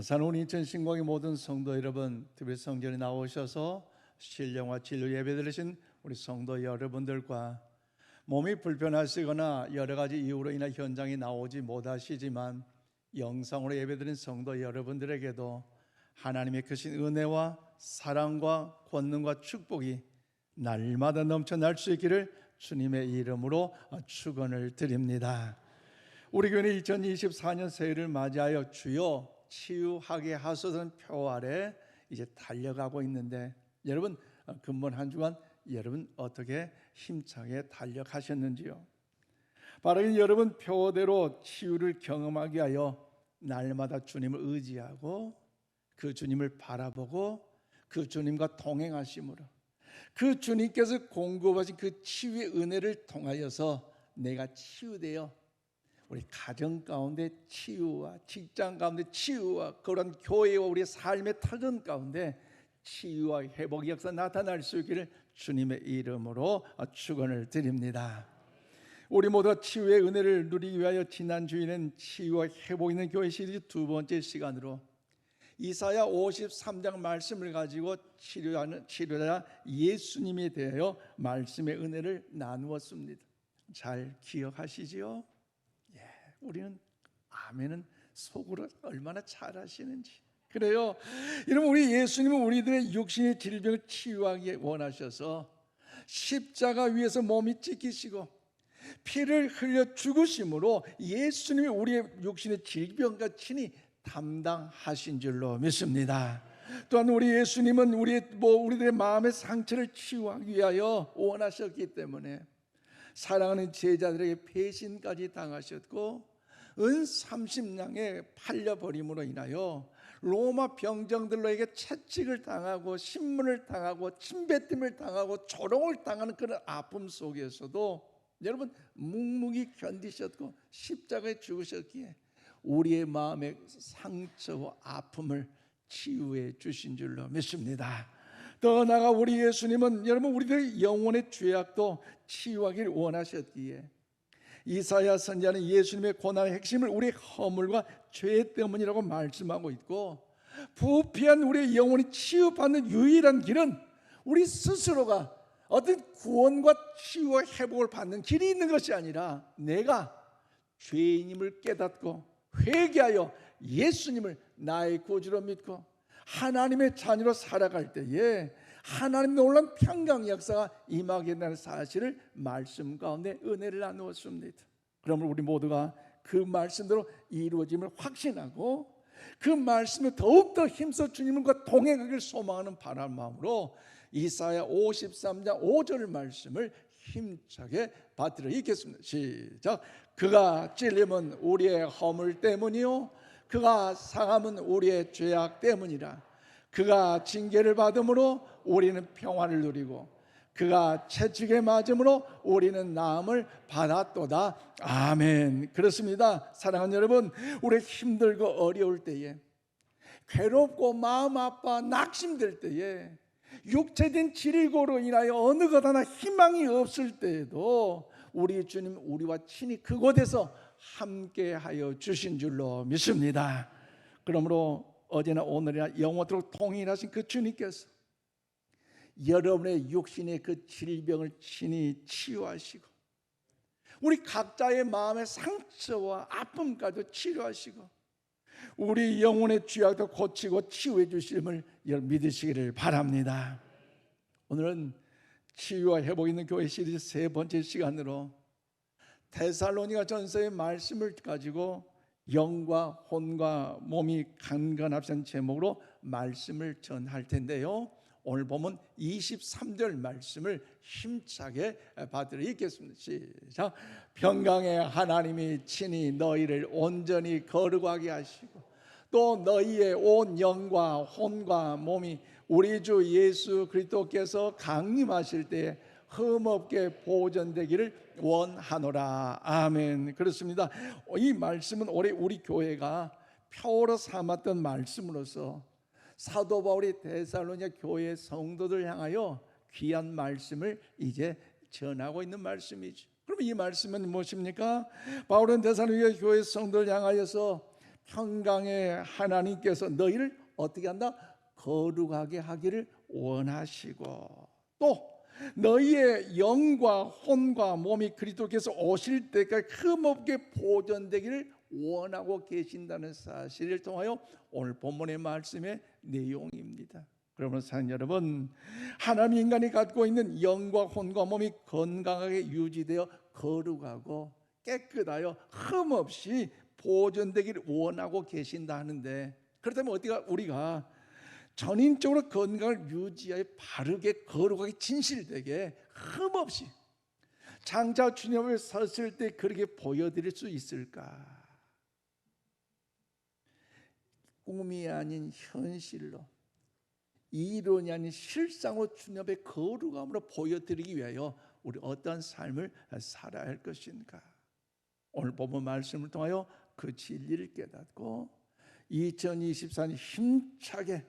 산온 인천 신광의 모든 성도 여러분, 특별히 성전에 나오셔서 신령과 진료 예배 드리신 우리 성도 여러분들과 몸이 불편하시거나 여러 가지 이유로 인해 현장에 나오지 못하시지만 영상으로 예배드린 성도 여러분들에게도 하나님의 크신 은혜와 사랑과 권능과 축복이 날마다 넘쳐날 수 있기를 주님의 이름으로 축원을 드립니다. 우리 교회는 2024년 새해를 맞이하여 주여 치유하게 하소서는 표 아래 이제 달려가고 있는데, 여러분 근본 한 주간 여러분 어떻게 힘차게 달려가셨는지요? 바로 여러분 표대로 치유를 경험하게 하여 날마다 주님을 의지하고 그 주님을 바라보고 그 주님과 동행하심으로 그 주님께서 공급하신 그 치유의 은혜를 통하여서 내가 치유되어 우리 가정 가운데 치유와 직장 가운데 치유와 그런 교회와 우리 삶의 터전 가운데 치유와 회복의 역사 나타날 수 있기를 주님의 이름으로 축원을 드립니다. 우리 모두가 치유의 은혜를 누리기 위하여 지난 주에는 치유와 회복 있는 교회 시리즈 두 번째 시간으로 이사야 53장 말씀을 가지고 치료자 예수님에 대하여 말씀의 은혜를 나누었습니다. 잘 기억하시지요? 우리는 아멘은 속으로 얼마나 잘 하시는지. 그래요, 여러분, 우리 예수님은 우리들의 육신의 질병을 치유하기 원하셔서 십자가 위에서 몸이 찢기시고 피를 흘려 죽으심으로 예수님이 우리의 육신의 질병과 친히 담당하신 줄로 믿습니다. 또한 우리 예수님은 우리들의 마음의 상처를 치유하기 위하여 원하셨기 때문에 사랑하는 제자들에게 배신까지 당하셨고 은 30냥에 팔려버림으로 인하여 로마 병정들로에게 채찍을 당하고 신문을 당하고 침뱉음을 당하고 조롱을 당하는 그런 아픔 속에서도 여러분 묵묵히 견디셨고 십자가에 죽으셨기에 우리의 마음의 상처와 아픔을 치유해 주신 줄로 믿습니다. 더 나아가 우리 예수님은 여러분 우리들의 영혼의 죄악도 치유하기를 원하셨기에 이사야 선지자는 예수님의 고난의 핵심을 우리의 허물과 죄 때문이라고 말씀하고 있고, 부패한 우리의 영혼이 치유받는 유일한 길은 우리 스스로가 어떤 구원과 치유와 회복을 받는 길이 있는 것이 아니라 내가 죄인임을 깨닫고 회개하여 예수님을 나의 구주로 믿고 하나님의 자녀로 살아갈 때에 하나님의 놀라운 평강 역사가 임하게 되는 사실을 말씀 가운데 은혜를 나누었습니다. 그러면 우리 모두가 그 말씀대로 이루어짐을 확신하고 그 말씀을 더욱더 힘써 주님과 동행하기를 소망하는 바람 마음으로 이사야 53장 5절 말씀을 힘차게 받들어 읽겠습니다. 시작. 그가 찔림은 우리의 허물 때문이요 그가 상함은 우리의 죄악 때문이라. 그가 징계를 받음으로 우리는 평화를 누리고 그가 채찍에 맞음으로 우리는 나음을 받았도다. 아멘. 그렇습니다. 사랑하는 여러분, 우리 힘들고 어려울 때에, 괴롭고 마음 아파 낙심될 때에, 육체된 질고로 인하여 어느 것 하나 희망이 없을 때에도 우리 주님 우리와 친히 그곳에서 함께하여 주신 줄로 믿습니다. 그러므로 어제나 오늘이나 영원토록 동일하신 그 주님께서 여러분의 육신의 그 질병을 친히 치유하시고 우리 각자의 마음의 상처와 아픔까지도 치료하시고 우리 영혼의 죄악도 고치고 치유해 주심을 여러분 믿으시기를 바랍니다. 오늘은 치유와 회복 있는 교회 시리즈 세 번째 시간으로 데살로니가 전서의 말씀을 가지고 영과 혼과 몸이 강건합시는 제목으로 말씀을 전할 텐데요, 오늘 보면 23절 말씀을 힘차게 받들어 읽겠습니다. 시작. 평강의 하나님이 친히 너희를 온전히 거룩하게 하시고 또 너희의 온 영과 혼과 몸이 우리 주 예수 그리스도께서 강림하실 때에 흠없게 보존되기를 원하노라. 아멘. 그렇습니다. 이 말씀은 올해 우리 교회가 표로 삼았던 말씀으로서 사도 바울이 데살로니가 교회 성도들 향하여 귀한 말씀을 이제 전하고 있는 말씀이죠. 그럼 이 말씀은 무엇입니까? 바울은 데살로니가 교회 성도들 향하여서 평강의 하나님께서 너희를 어떻게 한다? 거룩하게 하기를 원하시고, 또 너희의 영과 혼과 몸이 그리스도께서 오실 때까지 흠없게 보존되기를 원하고 계신다는 사실을 통하여 오늘 본문의 말씀의 내용입니다. 그러므로 사랑하는 여러분, 하나님 인간이 갖고 있는 영과 혼과 몸이 건강하게 유지되어 거룩하고 깨끗하여 흠없이 보존되기를 원하고 계신다 하는데, 그렇다면 어디가 우리가 전인적으로 건강을 유지하여 바르게 거룩하게 진실되게 흠없이 장차 주님 앞에 섰을 때 그렇게 보여드릴 수 있을까? 꿈이 아닌 현실로, 이론이 아닌 실상으로 주님 앞에 거룩함으로 보여드리기 위하여 우리 어떠한 삶을 살아야 할 것인가? 오늘 본문 말씀을 통하여 그 진리를 깨닫고 2024년 힘차게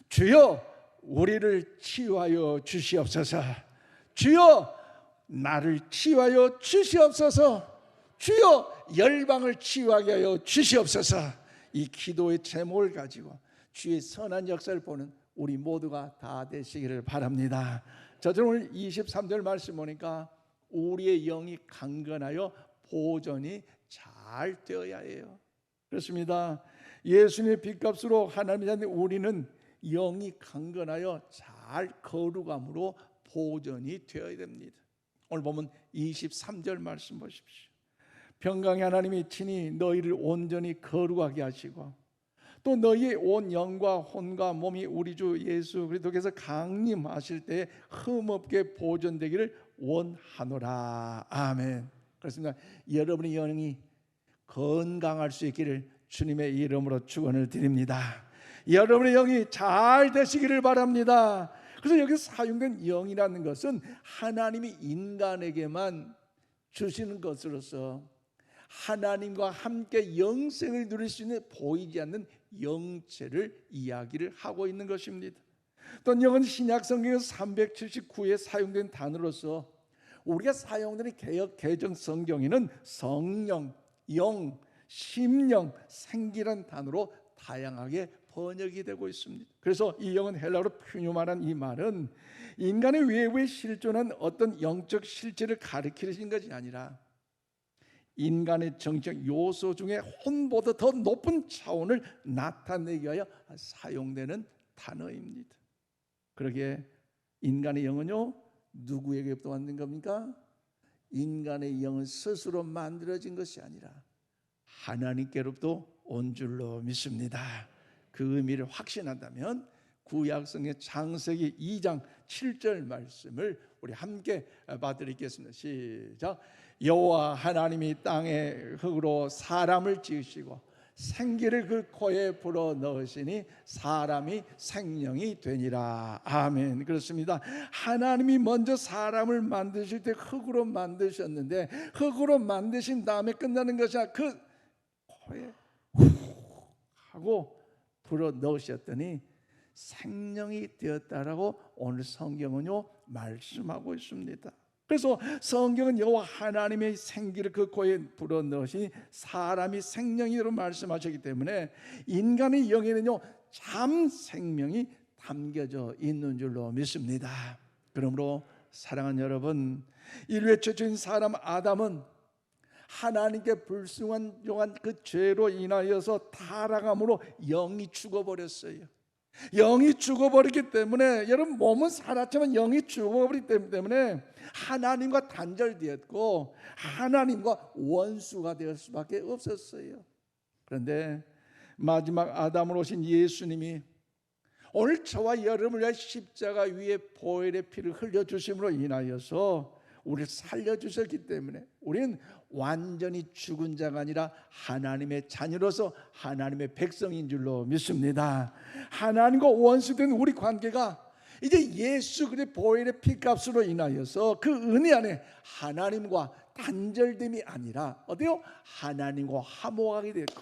주여 우리를 치유하여 주시옵소서, 주여 나를 치유하여 주시옵소서, 주여 열방을 치유하게 하여 주시옵소서, 이 기도의 제목을 가지고 주의 선한 역사를 보는 우리 모두가 다 되시기를 바랍니다. 저는 오늘 23절 말씀 보니까 우리의 영이 강건하여 보존이 잘 되어야 해요. 그렇습니다. 예수님의 빚값으로 하나님의 자녀 우리는 영이 강건하여 잘 거룩함으로 보존이 되어야 됩니다. 오늘 보면 23절 말씀 보십시오. 평강의 하나님이 친히 너희를 온전히 거룩하게 하시고 또 너희의 온 영과 혼과 몸이 우리 주 예수 그리스도께서 강림하실 때에 흠없게 보존되기를 원하노라. 아멘. 그렇습니다. 여러분의 영이 건강할 수 있기를 주님의 이름으로 축원을 드립니다. 여러분의 영이 잘 되시기를 바랍니다. 그래서 여기서 사용된 영이라는 것은 하나님이 인간에게만 주시는 것으로서 하나님과 함께 영생을 누릴 수 있는 보이지 않는 영체를 이야기를 하고 있는 것입니다. 또 영은 신약 성경에서 379에 사용된 단어로서 우리가 사용되는 개역 개정 성경에는 성령, 영, 심령, 생기란 단어로 다양하게 번역이 되고 있습니다. 그래서 이 영은 헬라어로 퓨뉴마란 이 말은 인간의 외부에 실존한 어떤 영적 실체를 가리키는 것이 아니라 인간의 정적 요소 중에 혼보다 더 높은 차원을 나타내기 위하여 사용되는 단어입니다. 그러기에 인간의 영은요 누구에게부터 왔는 겁니까? 인간의 영은 스스로 만들어진 것이 아니라 하나님께로부터 온 줄로 믿습니다. 그 의미를 확신한다면 구약성의 창세기 2장 7절 말씀을 우리 함께 받드리겠습니다. 시작. 여호와 하나님이 땅에 흙으로 사람을 지으시고 생기를 그 코에 불어 넣으시니 사람이 생명이 되니라. 아멘. 그렇습니다. 하나님이 먼저 사람을 만드실 때 흙으로 만드셨는데 흙으로 만드신 다음에 끝나는 것이 아니라 그 코에 후 하고 불어 넣으셨더니 생명이 되었다라고 오늘 성경은요 말씀하고 있습니다. 그래서 성경은 여호와 하나님의 생기를 그 코에 불어 넣으시니 사람이 생명이라고 말씀하셨기 때문에 인간의 영에는요 참 생명이 담겨져 있는 줄로 믿습니다. 그러므로 사랑하는 여러분, 인류의 최초인 사람 아담은 하나님께 불순종한 그 죄로 인하여서 타락함으로 영이 죽어버렸어요. 영이 죽어버렸기 때문에 여러분 몸은 살았지만 영이 죽어버리기 때문에 하나님과 단절되었고 하나님과 원수가 될 수밖에 없었어요. 그런데 마지막 아담으로 오신 예수님이 오늘 저와 여러분을 위해 십자가 위에 보혈의 피를 흘려주심으로 인하여서 우리를 살려주셨기 때문에 우리는 완전히 죽은 자가 아니라 하나님의 자녀로서 하나님의 백성인 줄로 믿습니다. 하나님과 원수된 우리 관계가 이제 예수 그리스도의 보혈의 피값으로 인하여서 그 은혜 안에 하나님과 단절됨이 아니라 어때요? 하나님과 화목하게 됐고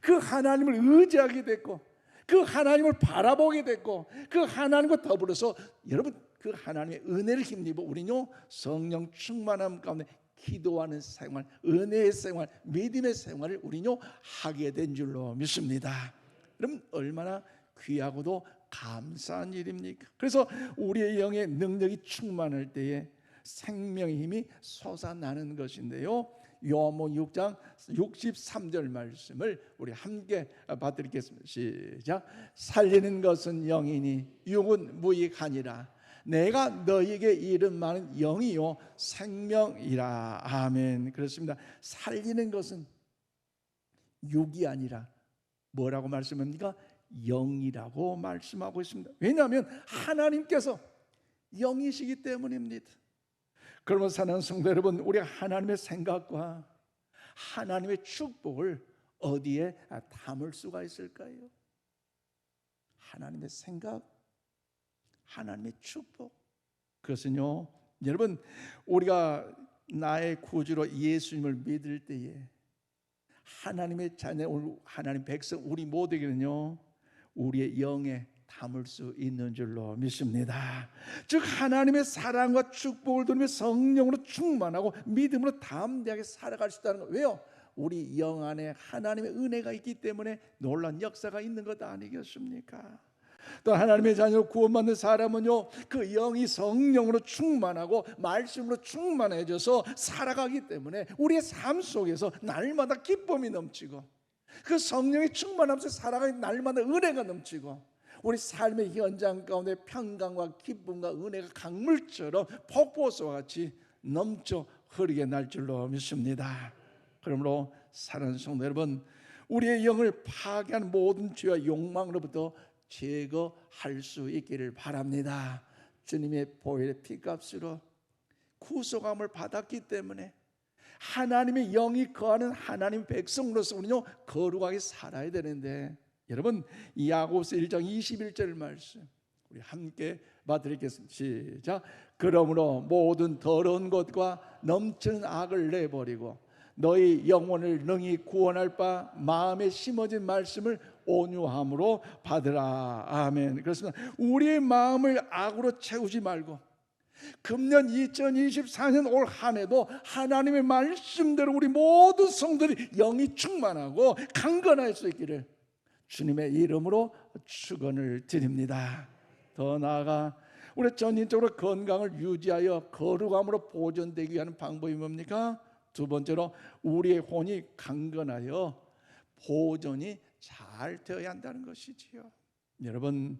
그 하나님을 의지하게 됐고 그 하나님을 바라보게 됐고 그 하나님과 더불어서 여러분 그 하나님의 은혜를 힘입어 우리는요 성령 충만함 가운데 기도하는 생활, 은혜의 생활, 믿음의 생활을 우리는요 하게 된 줄로 믿습니다. 그럼 얼마나 귀하고도 감사한 일입니까? 그래서 우리의 영의 능력이 충만할 때에 생명의 힘이 솟아나는 것인데요, 요한복음 6장 63절 말씀을 우리 함께 받드리겠습니다. 시작. 살리는 것은 영이니 육은 무익하니라. 내가 너희에게 이른 말은 영이요 생명이라. 아멘. 그렇습니다. 살리는 것은 육이 아니라 뭐라고 말씀합니까? 영이라고 말씀하고 있습니다. 왜냐하면 하나님께서 영이시기 때문입니다. 그러면 사랑하는 성도 여러분, 우리가 하나님의 생각과 하나님의 축복을 어디에 담을 수가 있을까요? 하나님의 생각, 하나님의 축복. 그것은요, 여러분, 우리가 나의 구주로 예수님을 믿을 때에 하나님의 자녀, 하나님 백성 우리 모두에게는요 우리의 영에 담을 수 있는 줄로 믿습니다. 즉 하나님의 사랑과 축복을 누리며 성령으로 충만하고 믿음으로 담대하게 살아갈 수 있다는 것. 왜요? 우리 영 안에 하나님의 은혜가 있기 때문에 놀라운 역사가 있는 것 아니겠습니까? 또 하나님의 자녀로 구원받는 사람은요 그 영이 성령으로 충만하고 말씀으로 충만해져서 살아가기 때문에 우리의 삶 속에서 날마다 기쁨이 넘치고, 그 성령의 충만함에서 살아가는 날마다 은혜가 넘치고, 우리 삶의 현장 가운데 평강과 기쁨과 은혜가 강물처럼 폭포수와 같이 넘쳐 흐르게 날 줄로 믿습니다. 그러므로 사랑하는 성도 여러분, 우리의 영을 파괴한 모든 죄와 욕망으로부터 제거할 수 있기를 바랍니다. 주님의 보혈의 피값으로 구속함을 받았기 때문에 하나님의 영이 거하는 하나님 백성으로서 우리는 거룩하게 살아야 되는데, 여러분 야고보서 1장 21절 말씀 우리 함께 받드리겠습니다. 시작. 그러므로 모든 더러운 것과 넘치는 악을 내버리고 너희 영혼을 능히 구원할 바 마음에 심어진 말씀을 온유함으로 받으라. 아멘. 그렇습니다. 우리의 마음을 악으로 채우지 말고 금년 2024년 올 한 해도 하나님의 말씀대로 우리 모든 성도들이 영이 충만하고 강건할 수 있기를 주님의 이름으로 축원을 드립니다. 더 나아가 우리 전인적으로 건강을 유지하여 거룩함으로 보존되기 위한 방법이 뭡니까? 두 번째로 우리의 혼이 강건하여 보존이 잘 되어야 한다는 것이지요. 여러분,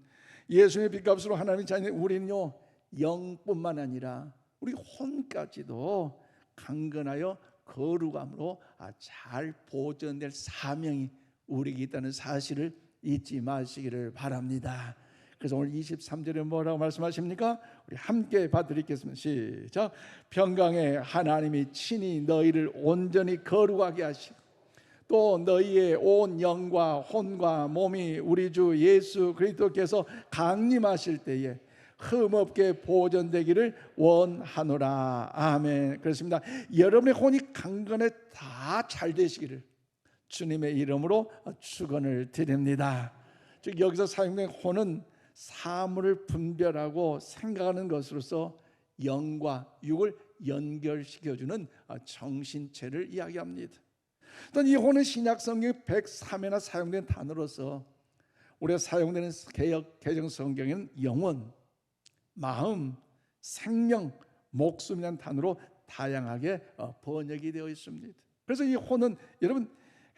예수의 빚값으로 하나님의 자녀 우리는요 영뿐만 아니라 우리 혼까지도 강건하여 거룩함으로 잘 보존될 사명이 우리에게 있다는 사실을 잊지 마시기를 바랍니다. 그래서 오늘 23절에 뭐라고 말씀하십니까? 우리 함께 받드리겠습니다. 시작. 평강의 하나님이 친히 너희를 온전히 거룩하게 하시고 또 너희의 온 영과 혼과 몸이 우리 주 예수 그리스도께서 강림하실 때에 흠없게 보존되기를 원하노라. 아멘. 그렇습니다. 여러분의 혼이 강건해 다 잘 되시기를 주님의 이름으로 축원을 드립니다. 즉 여기서 사용된 혼은 사물을 분별하고 생각하는 것으로서 영과 육을 연결시켜주는 정신체를 이야기합니다. 또 이 혼은 신약 성경 103회나 사용된 단어로서 우리가 사용되는 개역 개정 성경에는 영혼, 마음, 생명, 목숨이라는 단어로 다양하게 번역이 되어 있습니다. 그래서 이 혼은 여러분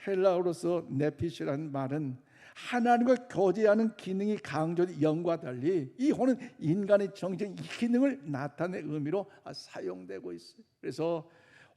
헬라어로서 네피시라는 말은 하나님과 교제하는 기능이 강조된 영과 달리 이 혼은 인간의 정신 기능을 나타내는 의미로 사용되고 있어요. 그래서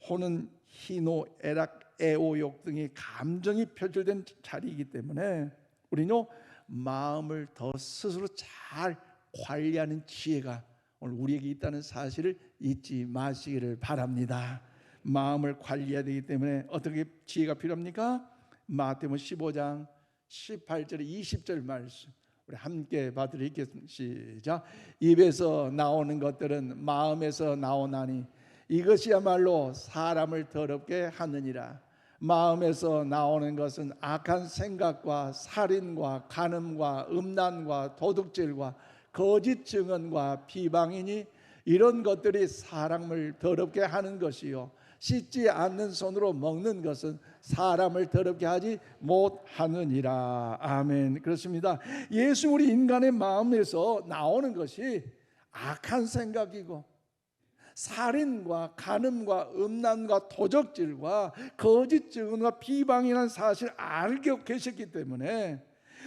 혼은 희노, 애락, 애오욕 등의 감정이 표출된 자리이기 때문에 우리는 마음을 더 스스로 잘 관리하는 지혜가 오늘 우리에게 있다는 사실을 잊지 마시기를 바랍니다. 마음을 관리해야 되기 때문에 어떻게 지혜가 필요합니까? 마태복음 15장 18절 20절 말씀 우리 함께 받으리겠습니다. 시작. 입에서 나오는 것들은 마음에서 나오나니 이것이야말로 사람을 더럽게 하느니라. 마음에서 나오는 것은 악한 생각과 살인과 간음과 음란과 도둑질과 거짓 증언과 비방이니 이런 것들이 사람을 더럽게 하는 것이요 씻지 않는 손으로 먹는 것은 사람을 더럽게 하지 못하느니라. 아멘. 그렇습니다. 예수 우리 인간의 마음에서 나오는 것이 악한 생각이고 살인과 간음과 음란과 도적질과 거짓 증언과 비방이라는 사실을 알고 계셨기 때문에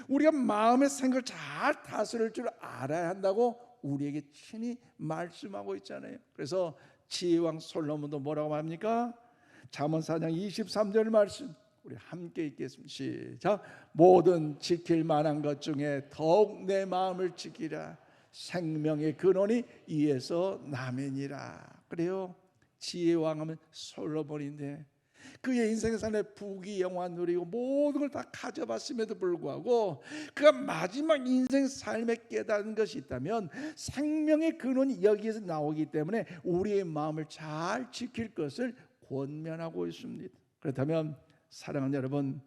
우리가 마음의 생각을 잘 다스릴 줄 알아야 한다고 우리에게 친히 말씀하고 있잖아요. 그래서 지혜왕 솔로몬도 뭐라고 합니까? 잠언 4장 23절 말씀 우리 함께 읽겠습니다. 시작. 모든 지킬 만한 것 중에 더욱 내 마음을 지키라. 생명의 근원이 이에서 나면이라. 그래요. 지혜왕 하면 솔로몬인데 그의 인생의 삶에 부귀영화 누리고 모든 걸 다 가져봤음에도 불구하고 그가 마지막 인생 삶에 깨달은 것이 있다면 생명의 근원이 여기에서 나오기 때문에 우리의 마음을 잘 지킬 것을 권면하고 있습니다. 그렇다면 사랑하는 여러분,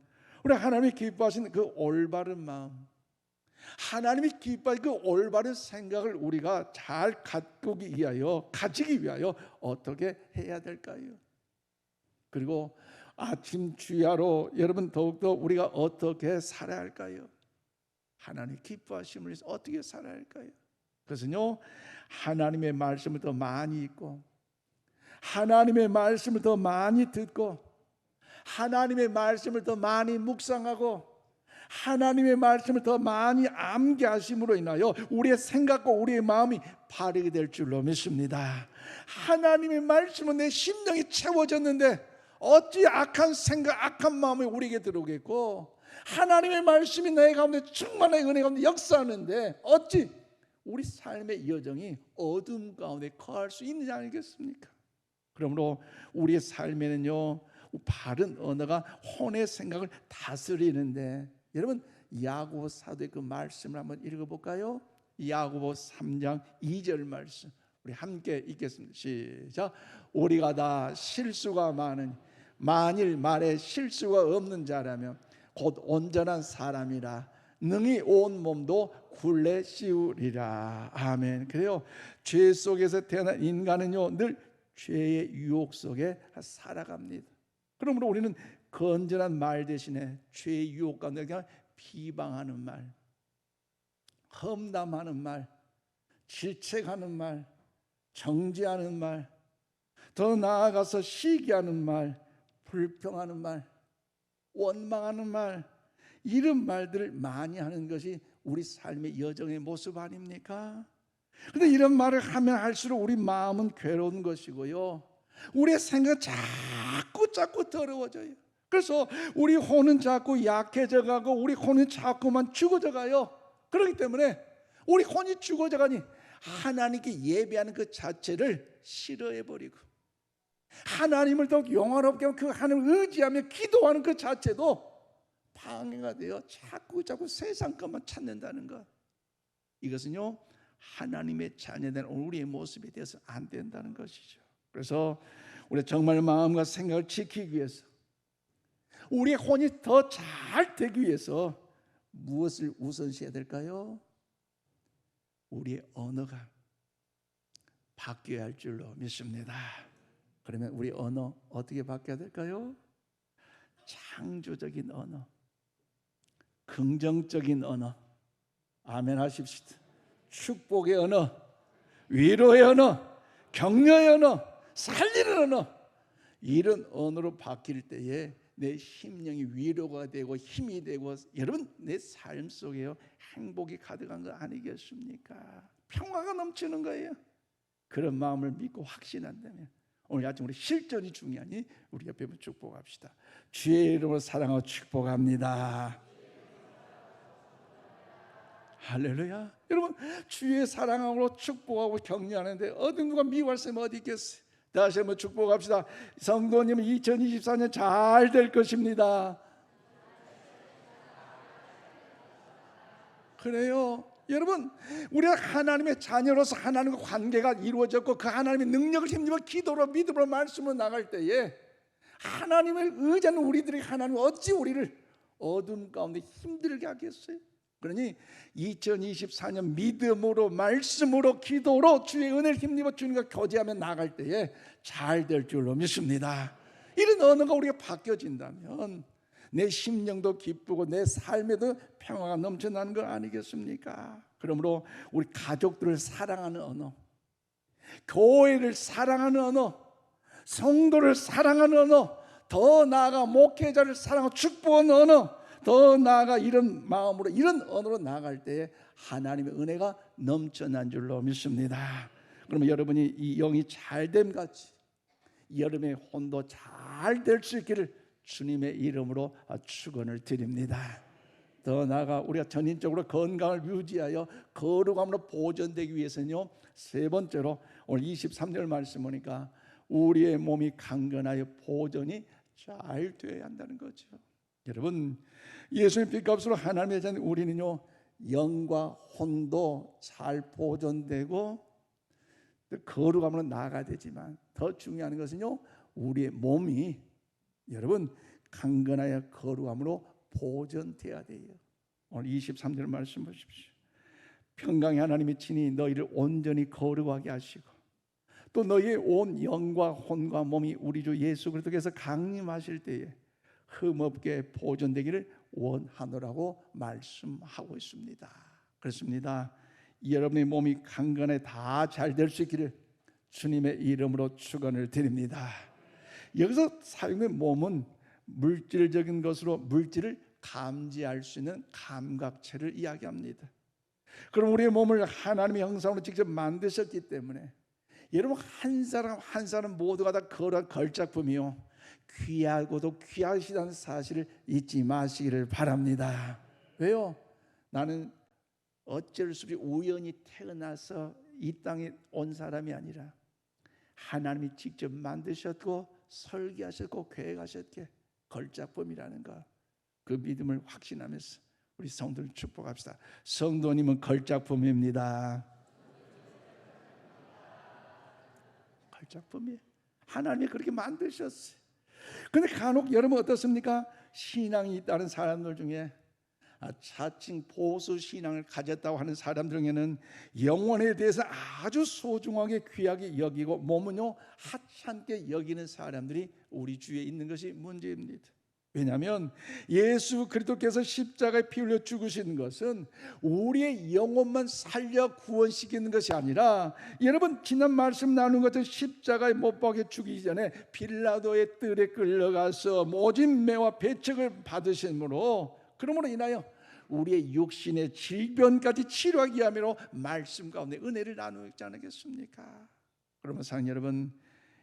우리 하나님이 기뻐하시는 그 올바른 마음, 하나님이 기뻐하는 그 올바른 생각을 우리가 잘 가지기 위하여 어떻게 해야 될까요? 그리고 아침 주야로 여러분 더욱더 우리가 어떻게 살아야 할까요? 하나님 기뻐하심을 위해서 어떻게 살아야 할까요? 그것은요, 하나님의 말씀을 더 많이 읽고 하나님의 말씀을 더 많이 듣고 하나님의 말씀을 더 많이 묵상하고 하나님의 말씀을 더 많이 암기하심으로 인하여 우리의 생각과 우리의 마음이 바르게 될 줄로 믿습니다. 하나님의 말씀은 내 심령이 채워졌는데 어찌 악한 생각, 악한 마음이 우리에게 들어오겠고 하나님의 말씀이 내 가운데 충만한 은혜 가운데 역사하는데 어찌 우리 삶의 여정이 어둠 가운데 거할 수 있느냐 아니겠습니까? 그러므로 우리의 삶에는요, 바른 언어가 혼의 생각을 다스리는데, 여러분 야고보 사도의 그 말씀을 한번 읽어볼까요? 야고보 3장 2절 말씀 우리 함께 읽겠습니다. 시작. 우리가 다 실수가 많으니 만일 말에 실수가 없는 자라면 곧 온전한 사람이라 능히 온 몸도 굴레 씌우리라. 아멘. 그래요. 죄 속에서 태어난 인간은요 늘 죄의 유혹 속에 살아갑니다. 그러므로 우리는 건전한 말 대신에 죄의 유혹 가운데 그냥 비방하는 말, 험담하는 말, 질책하는 말, 정죄하는 말, 더 나아가서 시기하는 말, 불평하는 말, 원망하는 말, 이런 말들을 많이 하는 것이 우리 삶의 여정의 모습 아닙니까? 그런데 이런 말을 하면 할수록 우리 마음은 괴로운 것이고요, 우리의 생각은 자꾸 더러워져요. 그래서 우리 혼은 자꾸 약해져 가고 우리 혼은 자꾸만 죽어져 가요. 그렇기 때문에 우리 혼이 죽어져 가니 하나님께 예배하는 그 자체를 싫어해버리고 하나님을 더욱 영화롭게 하고 그 하나님을 의지하며 기도하는 그 자체도 방해가 되어 자꾸 세상 것만 찾는다는 것, 이것은요 하나님의 자녀된 우리의 모습에 대해서 안 된다는 것이죠. 그래서 우리 정말 마음과 생각을 지키기 위해서, 우리의 혼이 더 잘 되기 위해서 무엇을 우선시해야 될까요? 우리의 언어가 바뀌어야 할 줄로 믿습니다. 그러면 우리 언어 어떻게 바뀌어야 될까요? 창조적인 언어, 긍정적인 언어, 아멘 하십시오. 축복의 언어, 위로의 언어, 격려의 언어, 살리는 언어, 이런 언어로 바뀔 때에 내 심령이 위로가 되고 힘이 되고 여러분 내 삶 속에요 행복이 가득한 거 아니겠습니까? 평화가 넘치는 거예요. 그런 마음을 믿고 확신한다면 오늘 아침 우리 실전이 중요하니 우리 옆에 축복합시다. 주의 이름으로 사랑하고 축복합니다. 할렐루야. 여러분 주의 사랑하고 축복하고 격려하는데 어디 누가 미워할 사람이 어디 있겠어요? 다시 한번 축복합시다. 성도님은 2024년 잘 될 것입니다. 그래요. 여러분 우리가 하나님의 자녀로서 하나님과 관계가 이루어졌고 그 하나님의 능력을 힘입어 기도로 믿음으로 말씀으로 나갈 때에 하나님을 의지하는 우리들이 하나님 어찌 우리를 어둠 가운데 힘들게 하겠어요? 그러니 2024년 믿음으로, 말씀으로, 기도로 주의 은혜를 힘입어 주님과 교제하며 나갈 때에 잘 될 줄로 믿습니다. 이런 언어가 우리가 바뀌어진다면 내 심령도 기쁘고 내 삶에도 평화가 넘쳐나는 거 아니겠습니까? 그러므로 우리 가족들을 사랑하는 언어, 교회를 사랑하는 언어, 성도를 사랑하는 언어, 더 나아가 목회자를 사랑하고 축복하는 언어, 더 나아가 이런 마음으로, 이런 언어로 나아갈 때에 하나님의 은혜가 넘쳐난 줄로 믿습니다. 그러면 여러분이 이 영이 잘됨 같이 여름의 혼도 잘 될 수 있기를 주님의 이름으로 축원을 드립니다. 더 나아가 우리가 전인적으로 건강을 유지하여 거룩함으로 보존되기 위해서는요, 세 번째로 오늘 23절 말씀 보니까 우리의 몸이 강건하여 보존이 잘 되어야 한다는 거죠. 여러분, 예수님 핏값으로 하나님의 자녀 우리는요, 영과 혼도 잘 보존되고 거룩함으로 나아가야 되지만 더 중요한 것은요, 우리의 몸이 여러분 강건하여 거룩함으로 보존돼야 돼요. 오늘 23절 말씀 보십시오. 평강의 하나님이 친히 너희를 온전히 거룩하게 하시고 또 너희의 온 영과 혼과 몸이 우리 주 예수 그리스도께서 강림하실 때에 흠없게 보존되기를 원하노라고 말씀하고 있습니다. 그렇습니다. 여러분의 몸이 강건해 다 잘 될 수 있기를 주님의 이름으로 축원을 드립니다. 여기서 사용된 몸은 물질적인 것으로 물질을 감지할 수 있는 감각체를 이야기합니다. 그럼 우리의 몸을 하나님의 형상으로 직접 만드셨기 때문에 여러분 한 사람 한 사람 모두가 다 거룩한 걸작품이요 귀하고도 귀하시다는 사실을 잊지 마시기를 바랍니다. 왜요? 나는 어쩔 수 없이 우연히 태어나서 이 땅에 온 사람이 아니라 하나님이 직접 만드셨고 설계하셨고 계획하셨기에 걸작품이라는 것, 그 믿음을 확신하면서 우리 성도를 축복합시다. 성도님은 걸작품입니다. 걸작품이에요. 하나님이 그렇게 만드셨어요. 그런데 간혹 여러분 어떻습니까? 신앙이 있다는 사람들 중에 자칭 보수 신앙을 가졌다고 하는 사람들 중에는 영혼에 대해서 아주 소중하게 귀하게 여기고 몸은요 하찮게 여기는 사람들이 우리 주위에 있는 것이 문제입니다. 왜냐하면 예수 그리스도께서 십자가에 피 흘려 죽으신 것은 우리의 영혼만 살려 구원시키는 것이 아니라 여러분 지난 말씀 나눈 것처럼 십자가에 못 박혀 죽이기 전에 빌라도의 뜰에 끌려가서 모진 매와 배척을 받으심으로 그러므로 인하여 우리의 육신의 질병까지 치료하기 위함으로 말씀 가운데 은혜를 나누지 않겠습니까? 그러면 사랑하는 여러분,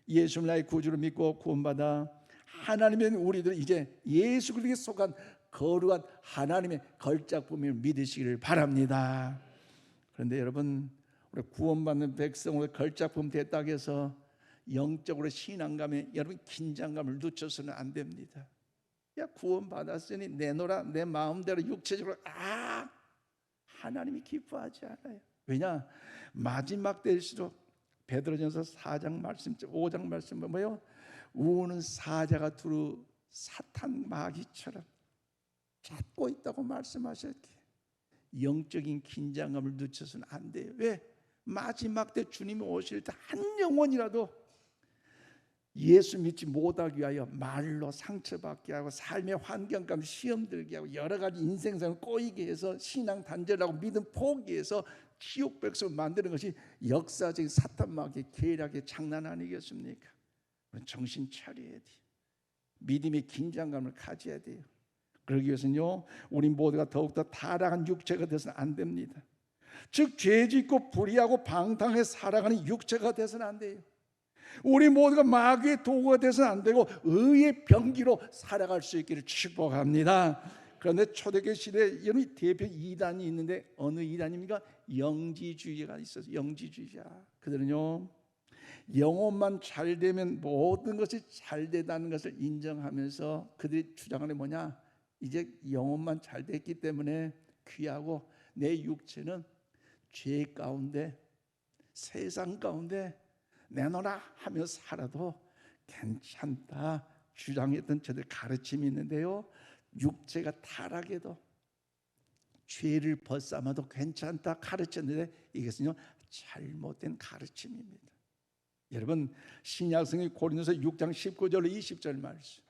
예수를 나의 구주로 믿고 구원받아 하나님의 우리들 이제 예수 그리스도에 속한 거룩한 하나님의 걸작품을 믿으시기를 바랍니다. 그런데 여러분 우리 구원받는 백성으로 걸작품 됐다고 해서 영적으로 신앙감에 여러분 긴장감을 늦춰서는 안 됩니다. 야 구원받았으니 내놓으라 내 마음대로 육체적으로 하나님이 기뻐하지 않아요. 왜냐 마지막 때일수록 베드로전서 4장 말씀 5장 말씀 뭐예요? 우는 사자가 두루 사탄 마귀처럼 찾고 있다고 말씀하셨기에 영적인 긴장감을 늦춰서는 안 돼요. 왜? 마지막 때 주님이 오실 때 한 영혼이라도 예수 믿지 못하기 위하여 말로 상처받게 하고 삶의 환경 가운데 시험 들게 하고 여러 가지 인생상을 꼬이게 해서 신앙 단절하고 믿음 포기해서 지옥 백성을 만드는 것이 역사적인 사탄 마귀의 계략의 장난 아니겠습니까? 정신 차려야 돼요. 믿음의 긴장감을 가져야 돼요. 그러기 위해서는요 우리 모두가 더욱더 타락한 육체가 되어서는 안 됩니다. 즉 죄짓고 불의하고 방탕하게 살아가는 육체가 되어서는 안 돼요. 우리 모두가 마귀의 도구가 되어서는 안 되고 의의 병기로 살아갈 수 있기를 축복합니다. 그런데 초대교회 시대에 여러분 대표 이단이 있는데 어느 이단입니까? 영지주의가 있어서 영지주의자 그들은요 영혼만 잘 되면 모든 것이 잘 되다는 것을 인정하면서 그들이 주장하는 뭐냐? 이제 영혼만 잘 됐기 때문에 귀하고 내 육체는 죄 가운데 세상 가운데 내놓으라 하며 살아도 괜찮다 주장했던 저들 가르침이 있는데요 육체가 타락해도 죄를 벗삼아도 괜찮다 가르쳤는데 이것은요 잘못된 가르침입니다. 여러분 신약성경 고린도서 6장 19절 20절 말씀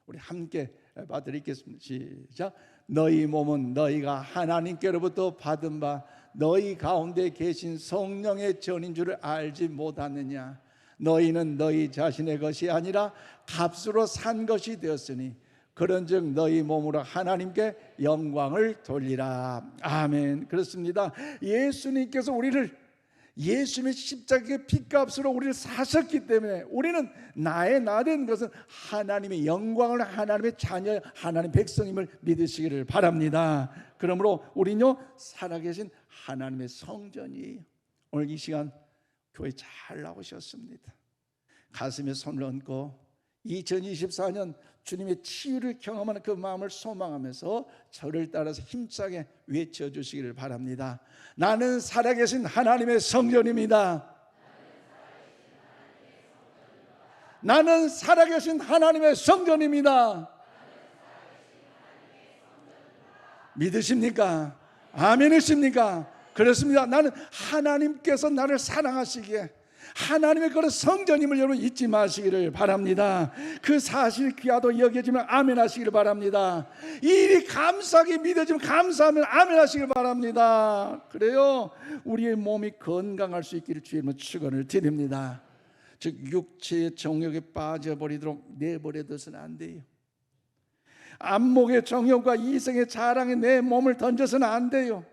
우리 함께 봐드리겠습니다. 시작. 너희 몸은 너희가 하나님께로부터 받은 바 너희 가운데 계신 성령의 전인 줄을 알지 못하느냐. 너희는 너희 자신의 것이 아니라 값으로 산 것이 되었으니 그런즉 너희 몸으로 하나님께 영광을 돌리라. 아멘. 그렇습니다. 예수님께서 우리를 예수님의 십자가의 피값으로 우리를 사셨기 때문에 우리는 나의 나된 것은 하나님의 영광을 하나님의 자녀 하나님의 백성임을 믿으시기를 바랍니다. 그러므로 우리는요 살아계신 하나님의 성전이에요. 오늘 이 시간 교회 잘 나오셨습니다. 가슴에 손을 얹고 2024년 주님의 치유를 경험하는 그 마음을 소망하면서 저를 따라서 힘차게 외쳐주시기를 바랍니다. 나는 살아계신 하나님의 성전입니다. 나는 살아계신 하나님의 성전입니다. 믿으십니까? 아멘이십니까? 그렇습니다. 나는 하나님께서 나를 사랑하시기에 하나님의 그런 성전임을 여러분 잊지 마시기를 바랍니다. 그 사실 귀하도 여겨지면 아멘 하시기를 바랍니다. 이 일이 감사하게 믿어지면 감사하면 아멘 하시기를 바랍니다. 그래요 우리의 몸이 건강할 수 있기를 주님은 축원을 드립니다. 즉 육체의 정욕에 빠져버리도록 내버려둬서는 안 돼요. 안목의 정욕과 이성의 자랑에 내 몸을 던져서는 안 돼요.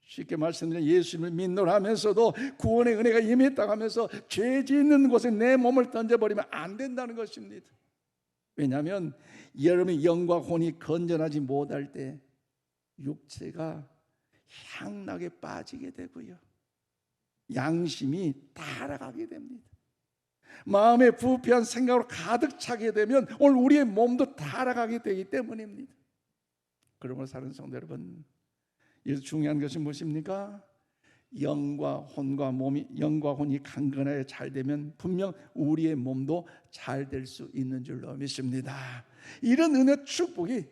쉽게 말씀드리면 예수님을 믿노라 하면서도 구원의 은혜가 임했다고 하면서 죄 짓는 곳에 내 몸을 던져버리면 안 된다는 것입니다. 왜냐하면 여러분의 영과 혼이 건전하지 못할 때 육체가 향락에 빠지게 되고요 양심이 타락하게 됩니다. 마음에 부패한 생각으로 가득 차게 되면 오늘 우리의 몸도 타락하게 되기 때문입니다. 그러므로 사는 성도 여러분, 여기서 중요한 것이 무엇입니까? 영과 혼이 강건하게 잘 되면 분명 우리의 몸도 잘 될 수 있는 줄로 믿습니다. 이런 은혜 축복이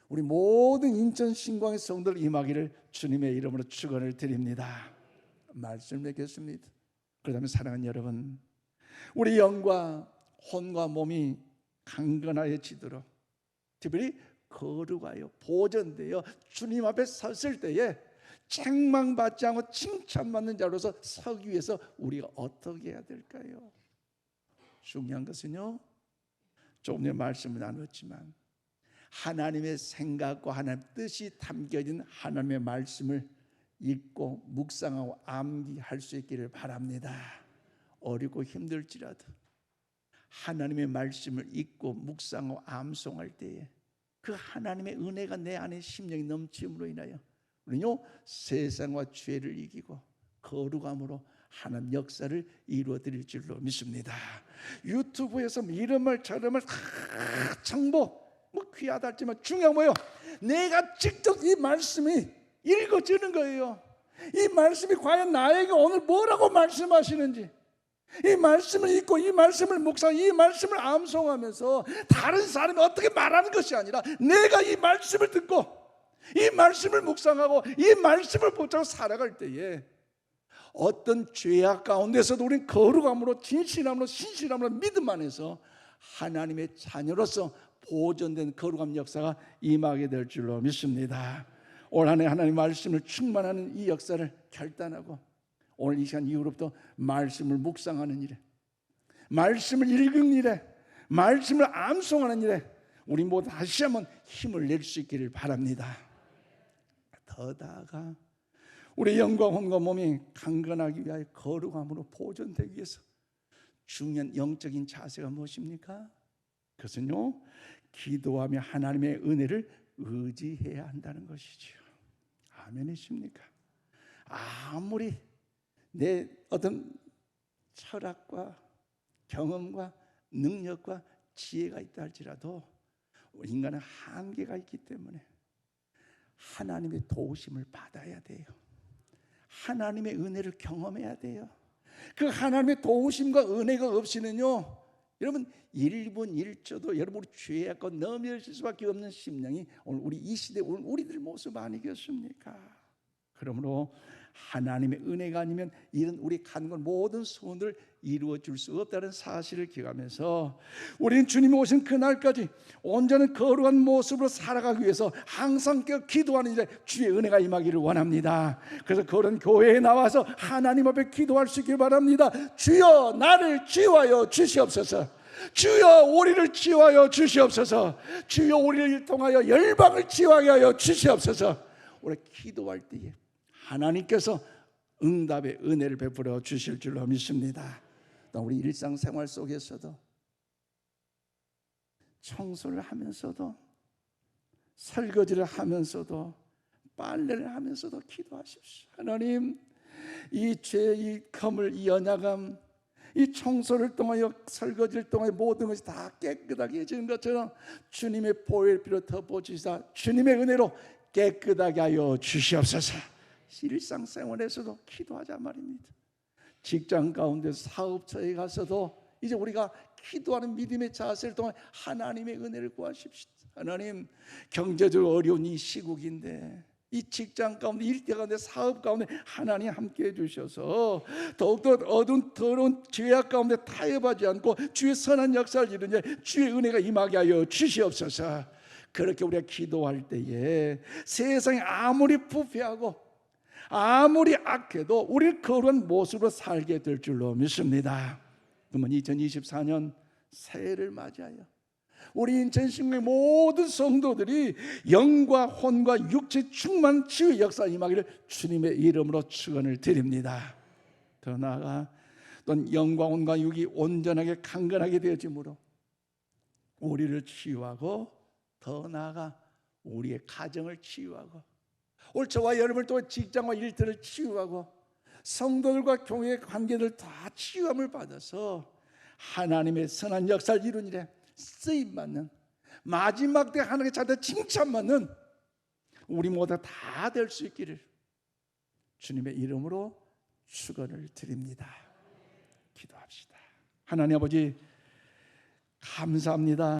우리 모든 인천 신광의 성도들 임하기를 주님의 이름으로 축원을 드립니다. 말씀을 맺겠습니다. 그렇다면 사랑하는 여러분, 우리 영과 혼과 몸이 강건하여지도록 특별히 거룩하여 보존되어 주님 앞에 섰을 때에 책망받지 않고 칭찬받는 자로서 서기 위해서 우리가 어떻게 해야 될까요? 중요한 것은요 조금 전에 말씀을 나눴지만 하나님의 생각과 하나님의 뜻이 담겨진 하나님의 말씀을 읽고 묵상하고 암기할 수 있기를 바랍니다. 어렵고 힘들지라도 하나님의 말씀을 읽고 묵상하고 암송할 때에 그 하나님의 은혜가 내 안에 심령이 넘침으로 인하여 우리는요 세상과 죄를 이기고 거룩함으로 하나님 역사를 이루어 드릴 줄로 믿습니다. 유튜브에서 이런 말 저런 말 정보 귀하다 할지만 중요한 뭐예요? 내가 직접 이 말씀이 읽어지는 거예요. 이 말씀이 과연 나에게 오늘 뭐라고 말씀하시는지 이 말씀을 읽고 이 말씀을 묵상 이 말씀을 암송하면서 다른 사람이 어떻게 말하는 것이 아니라 내가 이 말씀을 듣고 이 말씀을 묵상하고 이 말씀을 붙잡고 살아갈 때에 어떤 죄악 가운데서도 우리는 거룩함으로 진실함으로 신실함으로 믿음 안에서 하나님의 자녀로서 보존된 거룩함 역사가 임하게 될 줄로 믿습니다. 올 한 해 하나님의 말씀을 충만하는 이 역사를 결단하고 오늘 이 시간 이후로부터 말씀을 묵상하는 일에 말씀을 읽는 일에 말씀을 암송하는 일에 우리 모두 다시 한번 힘을 낼 수 있기를 바랍니다. 더 나아가 우리 영과 혼과 몸이 강건하기 위하여 거룩함으로 보존되기 위해서 중요한 영적인 자세가 무엇입니까? 그것은요 기도하며 하나님의 은혜를 의지해야 한다는 것이죠. 아멘이십니까? 아무리 내 어떤 철학과 경험과 능력과 지혜가 있다 할지라도 인간은 한계가 있기 때문에 하나님의 도우심을 받아야 돼요. 하나님의 은혜를 경험해야 돼요. 그 하나님의 도우심과 은혜가 없이는요 여러분 1분 1초도 여러분 우리 죄에 갖고 넘어질 수밖에 없는 심령이 오늘 우리 이 시대 오늘 우리들 모습 아니겠습니까? 그러므로 하나님의 은혜가 아니면 이런 우리 간건 모든 소원을 이루어 줄 수 없다는 사실을 기억하면서 우리는 주님이 오신 그날까지 온전한 거룩한 모습으로 살아가기 위해서 항상 기도하는 일에 주의 은혜가 임하기를 원합니다. 그래서 그런 교회에 나와서 하나님 앞에 기도할 수 있길 바랍니다. 주여 나를 치유하여 주시옵소서. 주여 우리를 치유하여 주시옵소서. 주여 우리를 통하여 열방을 치유하게 하여 주시옵소서. 우리 기도할 때에 하나님께서 응답의 은혜를 베풀어 주실 줄로 믿습니다. 또 우리 일상생활 속에서도 청소를 하면서도 설거지를 하면서도 빨래를 하면서도 기도하십시오. 하나님 이 죄, 이 검을, 이 연약함, 이 청소를 통하여 설거지를 통하여 모든 것이 다 깨끗하게 해지는 것처럼 주님의 보혈 피로 덮어주시사 주님의 은혜로 깨끗하게 하여 주시옵소서. 일상생활에서도 기도하자 말입니다. 직장 가운데 사업처에 가서도 이제 우리가 기도하는 믿음의 자세를 통해 하나님의 은혜를 구하십시오. 하나님 경제적으로 어려운 이 시국인데 이 직장 가운데 일대 가운데 사업 가운데 하나님 함께 해주셔서 더욱더 어두운 더러운 죄악 가운데 타협하지 않고 주의 선한 역사를 이루는 주의 은혜가 임하게 하여 주시옵소서. 그렇게 우리가 기도할 때에 세상이 아무리 부패하고 아무리 악해도 우리를 거룩한 모습으로 살게 될 줄로 믿습니다. 그러면 2024년 새해를 맞이하여 우리 인천신교의 모든 성도들이 영과 혼과 육체 충만 치유의 역사 임하기를 주님의 이름으로 축원을 드립니다. 더 나아가 또 영과 혼과 육이 온전하게 강건하게 되어짐으로 우리를 치유하고 더 나아가 우리의 가정을 치유하고 올 저와 여러분을 통해 직장과 일터를 치유하고 성도들과 교회의 관계들 다 치유함을 받아서 하나님의 선한 역사를 이룬 일에 쓰임받는 마지막 때 하나님의 자녀 칭찬받는 우리 모두 다 될 수 있기를 주님의 이름으로 축원을 드립니다. 기도합시다. 하나님 아버지 감사합니다.